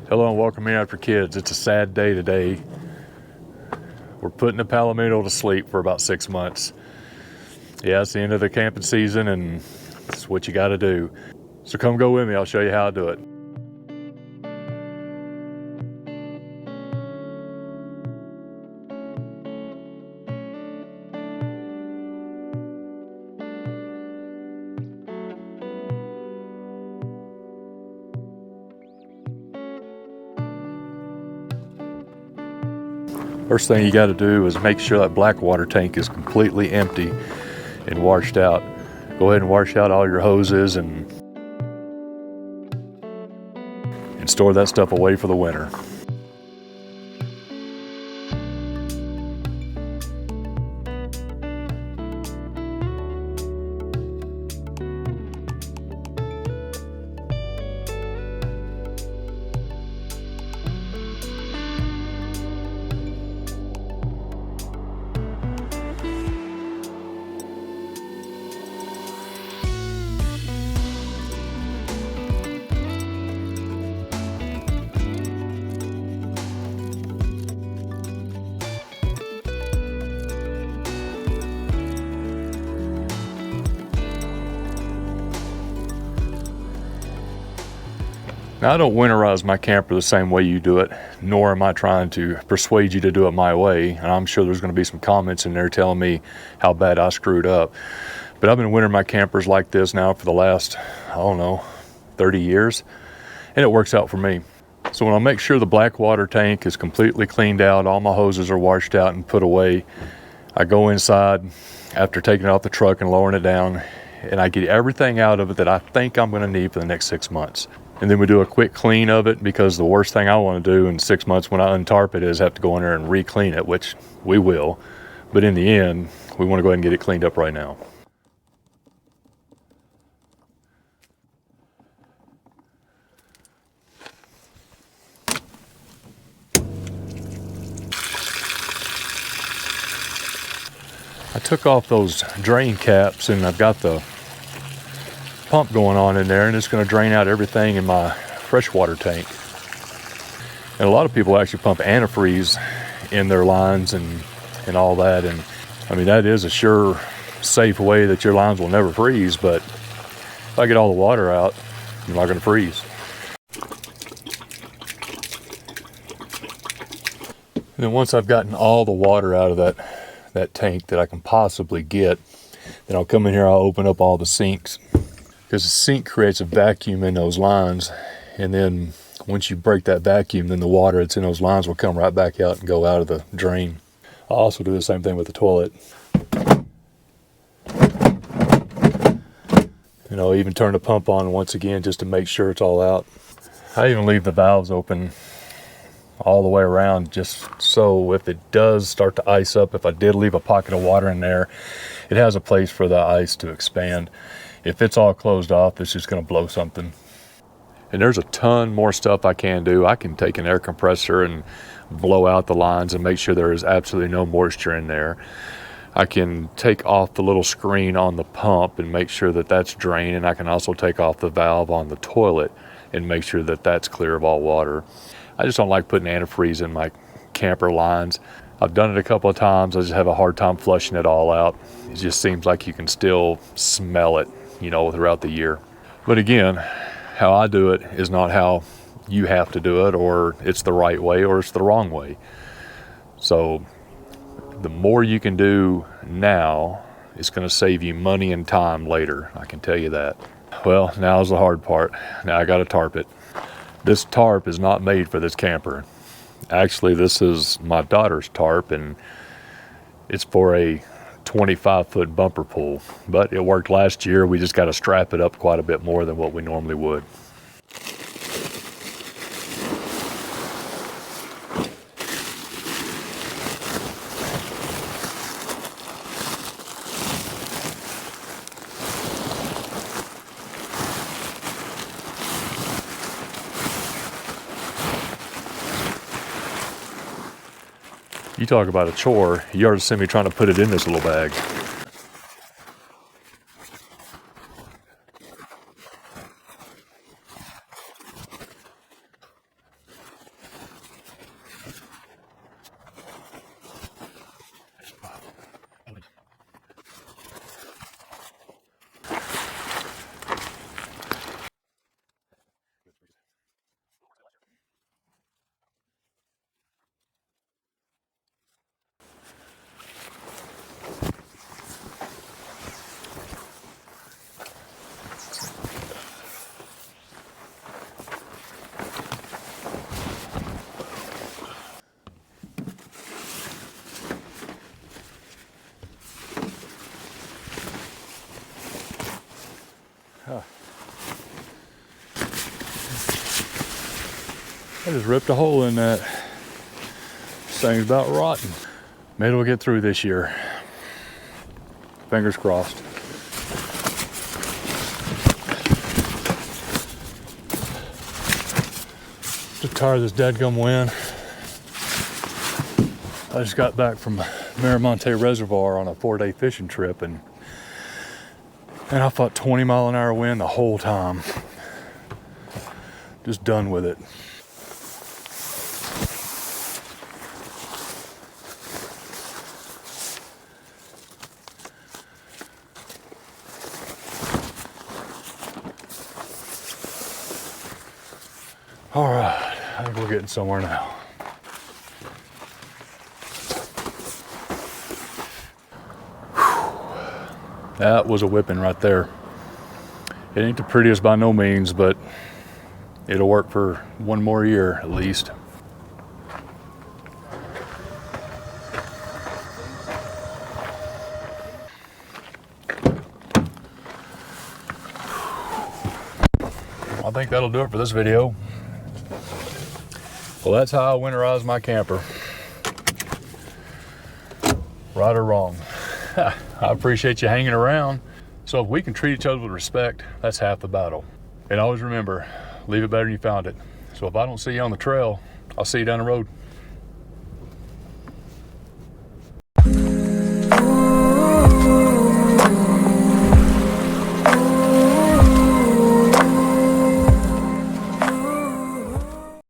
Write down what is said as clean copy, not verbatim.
Hello and welcome Meandherafterkids. It's a sad day today. We're putting the Palomino to sleep for about 6 months. Yeah, it's the end of the camping season and it's what you gotta do. So come go with me, I'll show you how to do it. First thing you gotta do is make sure that black water tank is completely empty and washed out. Go ahead and wash out all your hoses and store that stuff away for the winter. Now, I don't winterize my camper the same way you do it, nor am I trying to persuade you to do it my way. And I'm sure there's going to be some comments in there telling me how bad I screwed up. But I've been wintering my campers like this now for the last, 30 years, and it works out for me. So when I make sure the black water tank is completely cleaned out, all my hoses are washed out and put away, I go inside after taking it off the truck and lowering it down, and I get everything out of it that I think I'm going to need for the next 6 months. And then we do a quick clean of it, because the worst thing I want to do in 6 months when I untarp it is have to go in there and re-clean it, which we will. But in the end, we want to go ahead and get it cleaned up right now. I took off those drain caps and I've got the pump going on in there, and it's going to drain out everything in my freshwater tank. And a lot of people actually pump antifreeze in their lines and all that, and I mean, that is a sure safe way that your lines will never freeze, but if I get all the water out, I'm not going to freeze. And then once I've gotten all the water out of that tank that I can possibly get, then I'll come in here, I'll open up all the sinks, because the sink creates a vacuum in those lines, and then once you break that vacuum, then the water that's in those lines will come right back out and go out of the drain. I'll also do the same thing with the toilet. And I'll even turn the pump on once again just to make sure it's all out. I even leave the valves open all the way around, just so if it does start to ice up, if I did leave a pocket of water in there, it has a place for the ice to expand. If it's all closed off, it's just going to blow something. And there's a ton more stuff I can do. I can take an air compressor and blow out the lines and make sure there is absolutely no moisture in there. I can take off the little screen on the pump and make sure that that's drained, and I can also take off the valve on the toilet and make sure that that's clear of all water. I just don't like putting antifreeze in my camper lines. I've done it a couple of times. I just have a hard time flushing it all out. It just seems like you can still smell it, throughout the year. But again, how I do it is not how you have to do it, or it's the right way or it's the wrong way. So the more you can do now, it's going to save you money and time later. I can tell you that. Well, now's the hard part. Now I got to tarp it. This tarp is not made for this camper. Actually, this is my daughter's tarp, and it's for a 25-foot bumper pull, but it worked last year. We just got to strap it up quite a bit more than what we normally would. You talk about a chore, you ought to see me trying to put it in this little bag. I just ripped a hole in that. This thing's about rotten. Maybe we'll get through this year. Fingers crossed. Just tired of this dadgum wind. I just got back from Miramonte Reservoir on a 4-day fishing trip, and I fought 20-mile-an-hour wind the whole time. Just done with it. All right, I think we're getting somewhere now. Whew. That was a whipping right there. It ain't the prettiest by no means, but it'll work for one more year at least. I think that'll do it for this video. Well, that's how I winterize my camper. Right or wrong. I appreciate you hanging around. So if we can treat each other with respect, that's half the battle. And always remember, leave it better than you found it. So if I don't see you on the trail, I'll see you down the road.